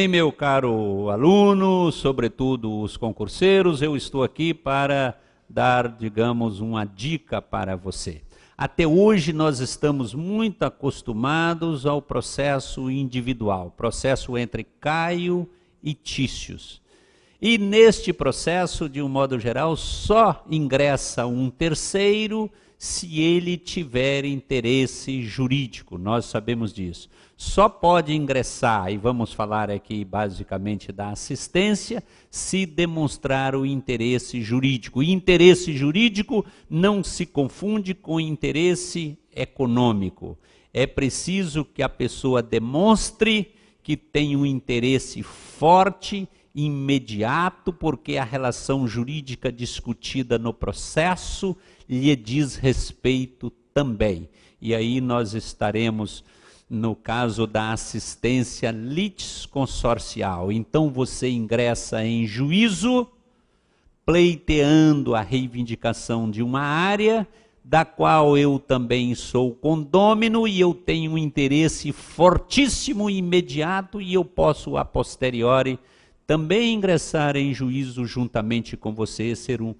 bem, meu caro aluno, sobretudo os concurseiros, eu estou aqui para dar, digamos, uma dica para você. Até hoje nós estamos muito acostumados ao processo individual, processo entre Caio e Tícios. E neste processo, de um modo geral, só ingressa um terceiro se ele tiver interesse jurídico, nós sabemos disso. Só pode ingressar, e vamos falar aqui basicamente da assistência, se demonstrar o interesse jurídico. E interesse jurídico não se confunde com interesse econômico. É preciso que a pessoa demonstre que tem um interesse forte, imediato, porque a relação jurídica discutida no processo lhe diz respeito também. E aí nós estaremos no caso da assistência litisconsorcial. Então você ingressa em juízo, pleiteando a reivindicação de uma área, da qual eu também sou condômino e eu tenho um interesse fortíssimo e imediato e eu posso, a posteriori, também ingressar em juízo juntamente com você, ser um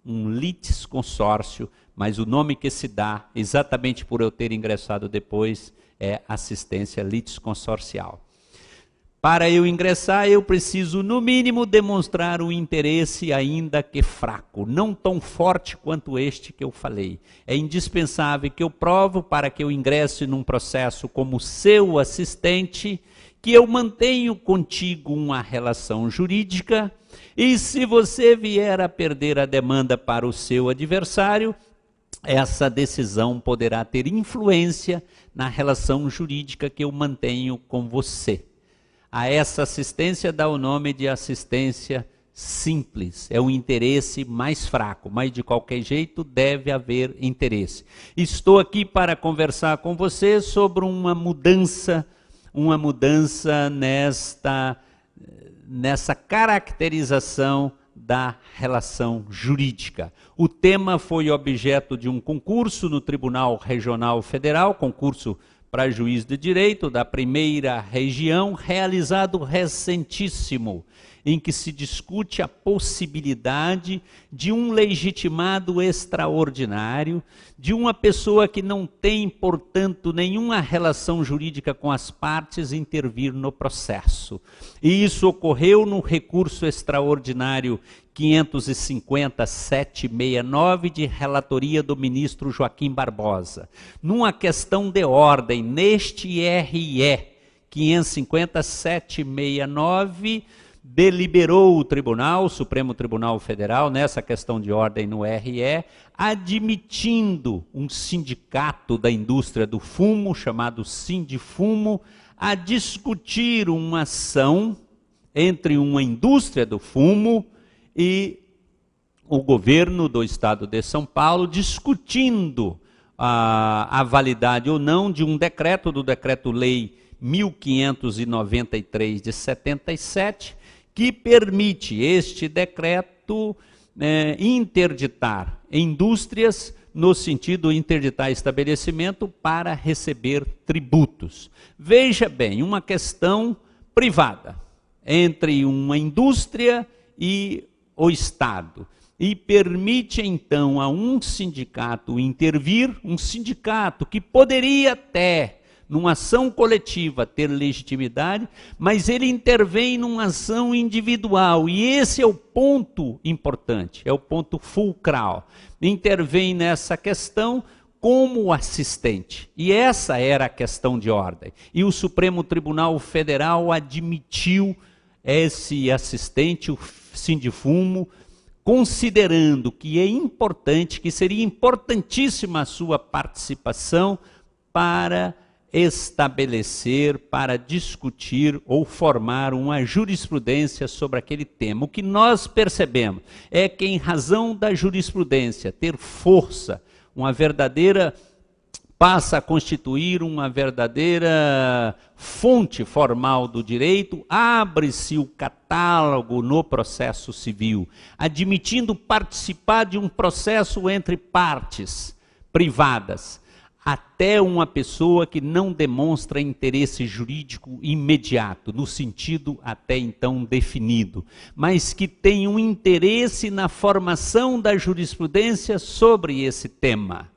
litisconsórcio, mas o nome que se dá, exatamente por eu ter ingressado depois, é assistência litisconsorcial. Para eu ingressar, eu preciso, no mínimo, demonstrar um interesse ainda que fraco, não tão forte quanto este que eu falei. É indispensável que eu provo, para que eu ingresse num processo como seu assistente, que eu mantenho contigo uma relação jurídica, e se você vier a perder a demanda para o seu adversário, essa decisão poderá ter influência na relação jurídica que eu mantenho com você. A essa assistência dá o nome de assistência simples, é um interesse mais fraco, mas de qualquer jeito deve haver interesse. Estou aqui para conversar com você sobre uma mudança nessa caracterização da relação jurídica. O tema foi objeto de um concurso no Tribunal Regional Federal, concurso para juiz de direito da primeira região, realizado recentíssimo, em que se discute a possibilidade de um legitimado extraordinário, de uma pessoa que não tem, portanto, nenhuma relação jurídica com as partes, intervir no processo. E isso ocorreu no recurso extraordinário 550-769, de relatoria do ministro Joaquim Barbosa. Numa questão de ordem, neste RE 550-769, deliberou o tribunal, o Supremo Tribunal Federal, nessa questão de ordem no RE, admitindo um sindicato da indústria do fumo, chamado Sindifumo, a discutir uma ação entre uma indústria do fumo e o governo do estado de São Paulo, discutindo a validade ou não de um decreto, do Decreto-Lei 1593 de 77, que permite este decreto interditar indústrias, no sentido de interditar estabelecimento para receber tributos. Veja bem, uma questão privada entre uma indústria e o Estado, e permite então a um sindicato intervir, um sindicato que poderia até, numa ação coletiva, ter legitimidade, mas ele intervém numa ação individual, e esse é o ponto importante, é o ponto fulcral. Intervém nessa questão como assistente, e essa era a questão de ordem. E o Supremo Tribunal Federal admitiu esse assistente, o Sindifumo, considerando que é importante, que seria importantíssima a sua participação para estabelecer, para discutir ou formar uma jurisprudência sobre aquele tema. O que nós percebemos é que, em razão da jurisprudência ter força, uma verdadeira, passa a constituir uma verdadeira fonte formal do direito, abre-se o catálogo no processo civil, admitindo participar de um processo entre partes privadas. até uma pessoa que não demonstra interesse jurídico imediato, no sentido até então definido, mas que tem um interesse na formação da jurisprudência sobre esse tema.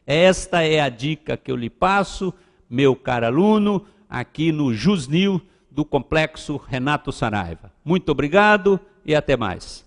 Esta é a dica que eu lhe passo, meu caro aluno, aqui no JusNil do Complexo Renato Saraiva. Muito obrigado e até mais.